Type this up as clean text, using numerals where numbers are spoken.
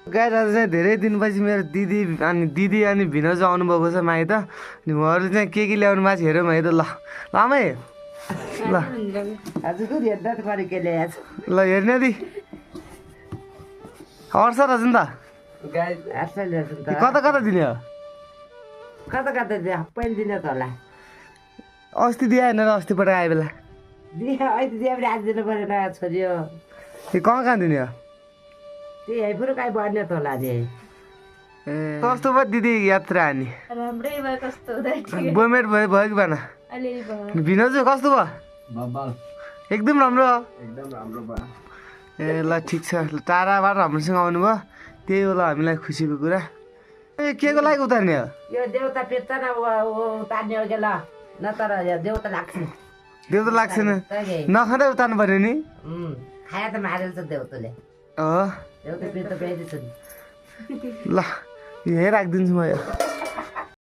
Guys आज चाहिँ धेरै दिनपछि मेरो दिदी अनि भिनोज आउनुभएको छ माइत अनि उहाँहरू चाहिँ के ल्याउनु भएको छ हेरौँ है त। ल आमै ल हजुरको हेर्दा त पऱ्यो के ल्याएछ ल हेर्ने दि हर्ष रहेछ नि त कता कता दिने हो कता कता दियो पहिला दिने त होला अस्ति दिएन र अस्ति पटक आए बेला दियो अहिले दियो भने आज दिनु पऱ्यो नयाँ छोरी हो कहाँ दिने हो त्यही आइपुग्यो काहीँ बढ्ने त होला नि कस्तो भयो दिदी यात्रा हानी राम्रै भयो कस्तो हुँदा बोमेट भयो कि भएन भिनोज कस्तो भयो एकदम राम्रो हो ए ल ठिक छ टाढाबाट हाम्रोसँग आउनुभयो त्यही होला हामीलाई खुसीको कुरा ए के को लागि उतार्ने हो यो देउता पेट्छ न उतार्ने हो कि ल न तर देउता लाग्छ देउता लाग्छेन नखाँदै उतार्नु पर्यो नि खाया त मारेछ देउताले हो देउता पेट त प्याइदिन्छ नि ल यही राखिदिन्छु म यो